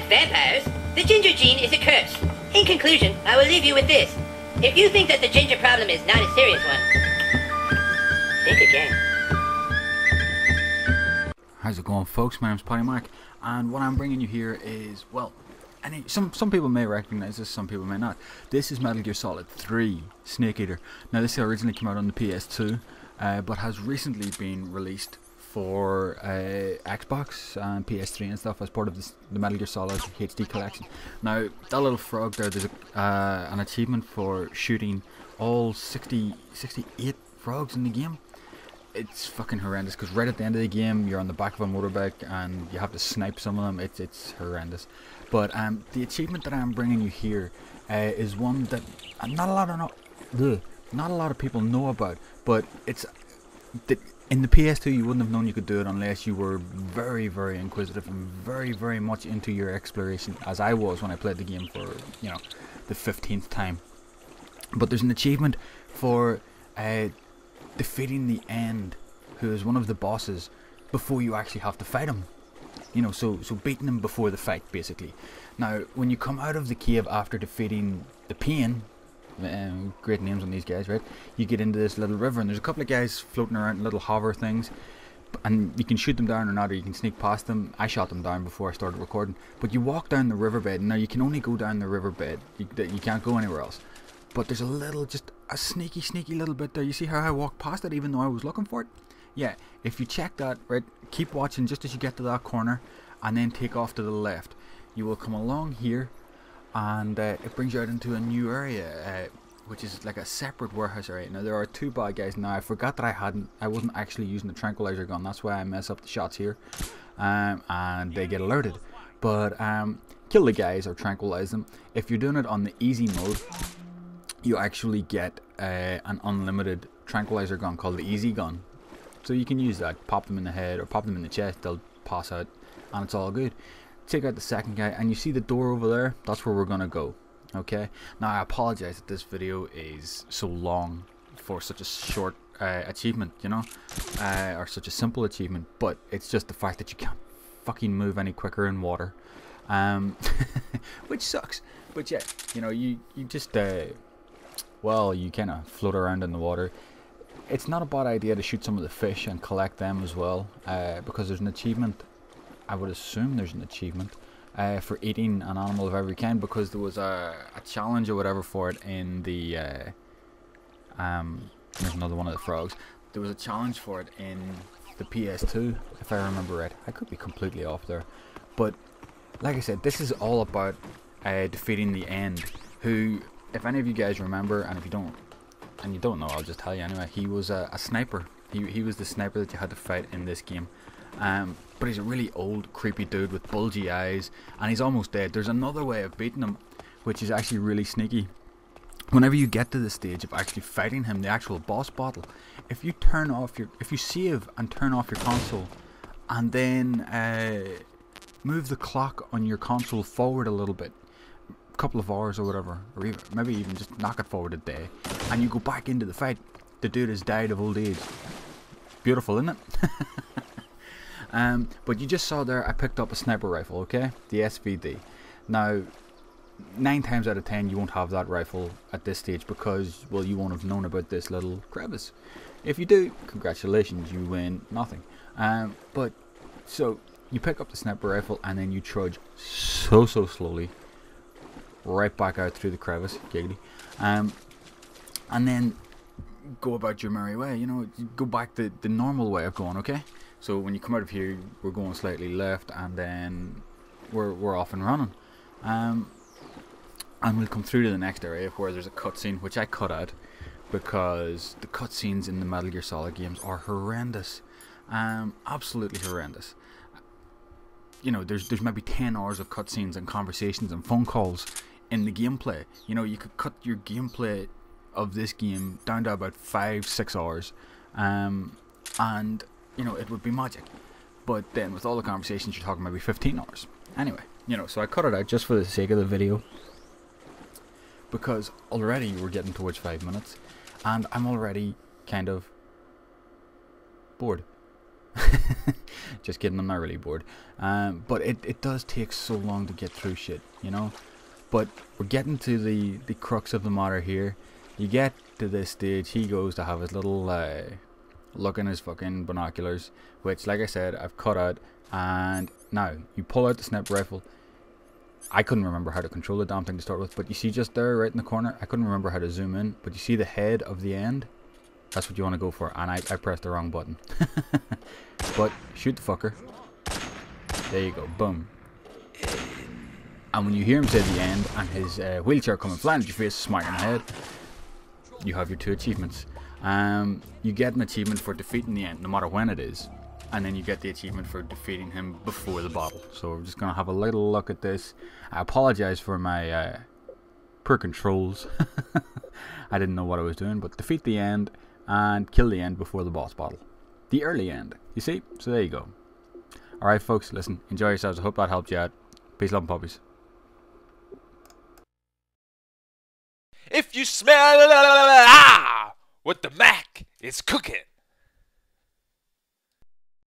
vampires, the ginger gene is a curse. In conclusion, I will leave you with this. If you think that the ginger problem is not a serious one, think again. How's it going, folks? My name's PottyMark, and what I'm bringing you here is, well, some people may recognize this, some people may not. This is Metal Gear Solid 3 Snake Eater. Now, this originally came out on the PS2, but has recently been released for Xbox and PS3 and stuff as part of the Metal Gear Solid HD collection. Now, that little frog there, there's an achievement for shooting all 68 frogs in the game. It's fucking horrendous, because right at the end of the game you're on the back of a motorbike and you have to snipe some of them. It's horrendous. But the achievement that I'm bringing you here is one that not a lot of people know about, but it's in the PS2 you wouldn't have known you could do it unless you were very, very inquisitive and very, very much into your exploration, as I was when I played the game for, you know, the 15th time. But there's an achievement for defeating the End, who is one of the bosses, before you actually have to fight him. You know, so beating him before the fight, basically. Now, when you come out of the cave after defeating the Pain, great names on these guys, right? You get into this little river, and there's a couple of guys floating around, little hover things, and you can shoot them down or not, or you can sneak past them. I shot them down before I started recording. But you walk down the riverbed. Now, you can only go down the riverbed. You can't go anywhere else. But there's just a sneaky little bit there. You see how I walked past it even though I was looking for it? Yeah, if you check that, right, keep watching just as you get to that corner, and then take off to the left. You will come along here, and it brings you out into a new area, which is like a separate warehouse area. Now, there are two bad guys. Now, I forgot that I wasn't actually using the tranquilizer gun. That's why I mess up the shots here, and they get alerted. But kill the guys or tranquilize them. If you're doing it on the easy mode, you actually get an unlimited tranquilizer gun called the Easy Gun. So you can use that, pop them in the head or pop them in the chest, they'll pass out, and it's all good. Take out the second guy, and you see the door over there? That's where we're gonna go. Okay? Now, I apologize that this video is so long for such a short achievement, you know? Or such a simple achievement, but it's just the fact that you can't fucking move any quicker in water. Which sucks. But yeah, you know, you just, well, you kind of float around in the water. It's not a bad idea to shoot some of the fish and collect them as well, because there's an achievement. I would assume there's an achievement for eating an animal of every kind, because there was a challenge or whatever for it in the there's another one of the frogs. There was a challenge for it in the PS2, if I remember right. I could be completely off there, but like I said, this is all about defeating the End, who, if any of you guys remember, and if you don't, and you don't know, I'll just tell you anyway, he was a sniper. He was the sniper that you had to fight in this game. But he's a really old, creepy dude with bulgy eyes, and he's almost dead. There's another way of beating him, which is actually really sneaky. Whenever you get to the stage of actually fighting him, the actual boss battle, if you save and turn off your console, and then move the clock on your console forward a little bit, couple of hours or whatever, or even, maybe even just knock it forward a day, and you go back into the fight, the dude has died of old age. Beautiful, isn't it? But you just saw there, I picked up a sniper rifle, okay? The SVD. Now, 9 times out of 10 you won't have that rifle at this stage, because, well, you won't have known about this little crevice. If you do, congratulations, you win nothing. But, so, you pick up the sniper rifle, and then you trudge so slowly right back out through the crevice, giggity, and then go about your merry way. You know, you go back the normal way of going, okay? So when you come out of here, we're going slightly left, and then we're off and running, and we'll come through to the next area where there's a cutscene, which I cut out because the cutscenes in the Metal Gear Solid games are horrendous, absolutely horrendous. You know, there's maybe 10 hours of cutscenes and conversations and phone calls in the gameplay. You know, you could cut your gameplay of this game down to about 5-6 hours, and you know, it would be magic. But then with all the conversations, you're talking maybe 15 hours. Anyway, you know, so I cut it out just for the sake of the video, because already we're getting towards 5 minutes, and I'm already kind of bored. Just kidding, I'm not really bored. But it does take so long to get through shit, you know. But we're getting to the crux of the matter here. You get to this stage, he goes to have his little look in his fucking binoculars, which, like I said, I've cut out. And now you pull out the sniper rifle. I couldn't remember how to control the damn thing to start with, but you see just there, right in the corner, I couldn't remember how to zoom in, but you see the head of the end? That's what you want to go for, and I pressed the wrong button. But shoot the fucker. There you go, boom. And when you hear him say the end, and his wheelchair coming flying at your face, smacking the head, you have your 2 achievements. You get an achievement for defeating the end, no matter when it is. And then you get the achievement for defeating him before the bottle. So we're just going to have a little look at this. I apologize for my poor controls. I didn't know what I was doing. But defeat the end and kill the end before the boss bottle. The early end. You see? So there you go. Alright folks, listen. Enjoy yourselves. I hope that helped you out. Peace, love and puppies. If you smell what the Mac is cooking.